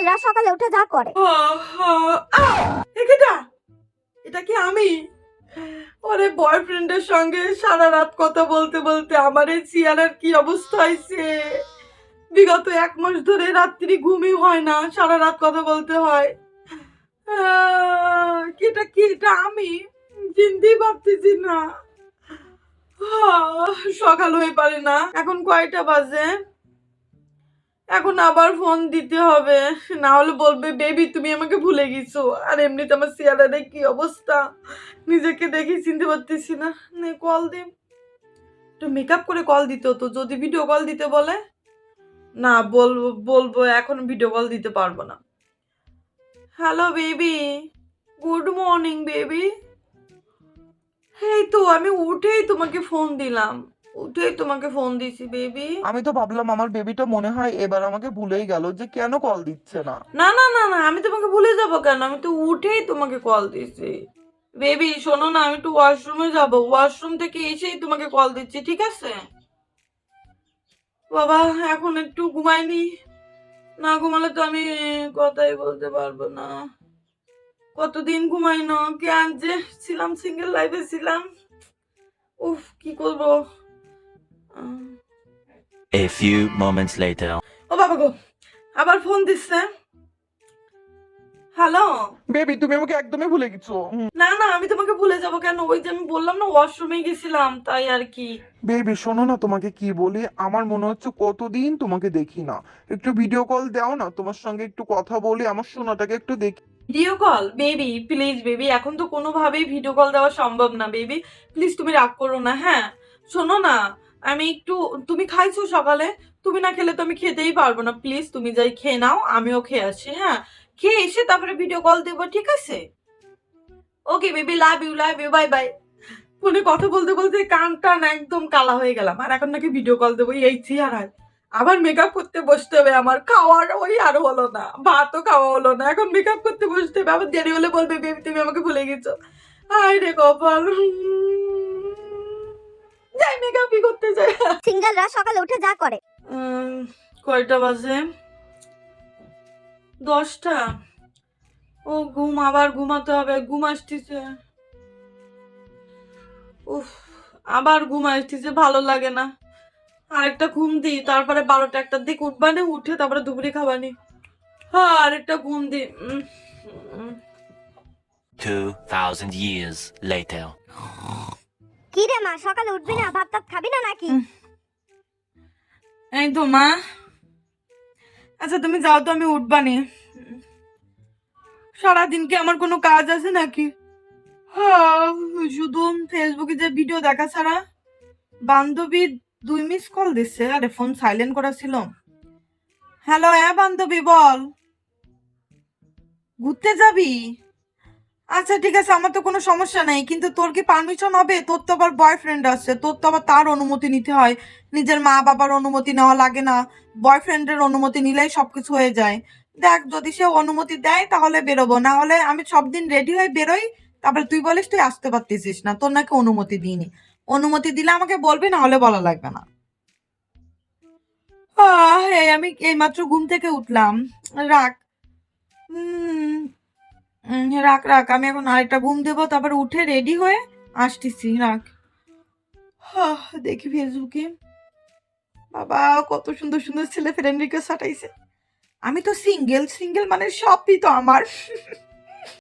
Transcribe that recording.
সিঙ্গেলরা সকালে উঠে যা করে। এটা কি আমি? ওরে বয়ফ্রেন্ডের সঙ্গে সারা রাত কথা বলতে বলতে আমার এই চেয়ারের কি অবস্থা হয়েছে। বিগত 1 মাস ধরে রাত্রি ঘুমই হয় না, সারা রাত কথা বলতে হয়। এটা আমি চিনতেই পারতেছি না। সকাল হয়ে পারে না, এখন কয়টা বাজে? এখন আবার ফোন দিতে হবে, না হলে বলবে বেবি তুমি আমাকে ভুলে গেছো। আর এমনিতে আমার চেহারার কি অবস্থা, নিজেকে দেখি চিনতে পারতেছি না। নে কল দে, একটু মেকআপ করে কল দিতে হতো যদি ভিডিও কল দিতে বলে। না বলবো এখন ভিডিও কল দিতে পারবো না। Hello baby, good morning baby. এই তো আমি উঠেই তোমাকে ফোন দিলাম, উঠেই তোমাকে ফোন দিছি বেবি। আমি তো ভাবলাম আমার বেবিটা মনে হয় এবার আমাকে ভুলেই গেল, যে কেন কল দিচ্ছে না। না না না না, আমি তোমাকে ভুলে যাবো কেন, আমি তো উঠেই তোমাকে কল দিছি। বেবি শোনো না, আমি একটু ওয়াশরুমে যাবো, ওয়াশরুম থেকে এসেই তোমাকে কল দিচ্ছি, ঠিক আছে? বাবা এখন একটু ঘুমাইনি, না ঘুমালে তো আমি কথাই বলতে পারবো না। কতদিন ঘুমাই না, কেন যে ছিলাম, সিঙ্গেল লাইফে ছিলাম। উফ কি করবো। A few moments later. ও বাবা গো, আবার ফোন দিচ্ছে। হ্যালো বেবি তুমি আমাকে একদমই ভুলে গেছো। না না, আমি তোমাকে ভুলে যাবো কেন, ওই যে আমি বললাম না ওয়াশরুমে গেছিলাম, তাই আর কি। বেবি শোনো না, তোমাকে কি বলি, আমার মনে হচ্ছে কতদিন তোমাকে দেখি না। একটু ভিডিও কল দাও না, তোমার সঙ্গে একটু কথা বলি, আমার সোনাটাকে একটু দেখি। Video call? Baby please baby, এখন তো কোনোভাবেই ভিডিও কল দেওয়া সম্ভব না বেবি, প্লিজ তুমি রাগ করো না। হ্যাঁ শোনো না, আমি একটু, তুমি খাইছো সকালে? তুমি না খেলে তো আমি খেতেই পারবো না, প্লিজ তুমি যাই খেয়ে নাও, আমিও খেয়ে আসি। হ্যাঁ খেয়ে এসে তারপরে ভিডিও কল দেবো, ঠিক আছে? Okay baby, love you bye bye. ফোনে কথা বলতে বলতে কান টান একদম কালা হয়ে গেলাম, আর এখন নাকি ভিডিও কল দেবো এই চেহারায়। আবার মেকআপ করতে বসতে হবে, আমার খাওয়ার ওই আর হলো না, ভাতও খাওয়া হলো না, এখন মেকআপ করতে বসতে হবে, আবার দেরি হলে বলবে বেবি তুমি আমাকে ভুলে গেছো। আয় রে কপাল, যাই মেকআপই করতে যাই। সিঙ্গেলরা সকালে উঠে যা করে। কয়টা বাজে? 10টা। ও ঘুম, আবার ঘুমাতে হবে, ঘুম আসতেছে। উফ আবার ঘুম আসতেছে, ভালো লাগে না। আরেকটা ঘুম দিই, তারপরে 12টা 1টার দিকে উঠবানে, উঠে তারপরে দুপুরে খাবানি। হ্যাঁ আরেকটা ঘুম দিই। 2000 years later. কি রে মা, সকালে উঠবি না, ভাত টাত খাবি না নাকি? এই তো মা, আচ্ছা তুমি যাও তো, আমি উঠবানি। সারাদিন কি আমার কোনো কাজ আছে নাকি? হ্যাঁ, শুধু ফেসবুকে যে ভিডিও দেখা ছাড়া। বান্ধবী 2 মিস কল দিচ্ছে, আরে ফোন সাইলেন্ট করা ছিল। হ্যালো, হ্যাঁ বান্ধবী বল, ঘুরতে যাবি? আচ্ছা ঠিক আছে, আমার তো কোনো সমস্যা নাই, কিন্তু তোর কি পারমিশন হবে? তোর তো আবার বয়ফ্রেন্ড আছে, তোর তো আবার তার অনুমতি নিতে হয়, নিজের মা বাবার অনুমতি নেওয়া লাগে না, বয়ফ্রেন্ডের অনুমতি নিলেই সবকিছু হয়ে যায়। দেখ যদি সে অনুমতি দেয় তাহলে বেরোবো, না হলে আমি সব দিন রেডি হয়ে বেরোই, তারপরে তুই বলিস তুই আসতে পারতেছিস না, তোর নাকি অনুমতি দিইনি। অনুমতি দিলে আমাকে বলবি, না হলে বলা লাগবে না। এই আমি এইমাত্র ঘুম থেকে উঠলাম, রাখ। রাখ রাখ, আমি এখন আরেকটা ঘুম দেবো, তারপরে উঠে রেডি হয়ে আসতেছি, রাখ। দেখি ফেসবুকে, বাবা কত সুন্দর সুন্দর ছেলে ফ্রেন্ড রিকোয়েস্ট পাঠাইছে। আমি তো সিঙ্গেল, সিঙ্গেল মানে সবই তো আমার।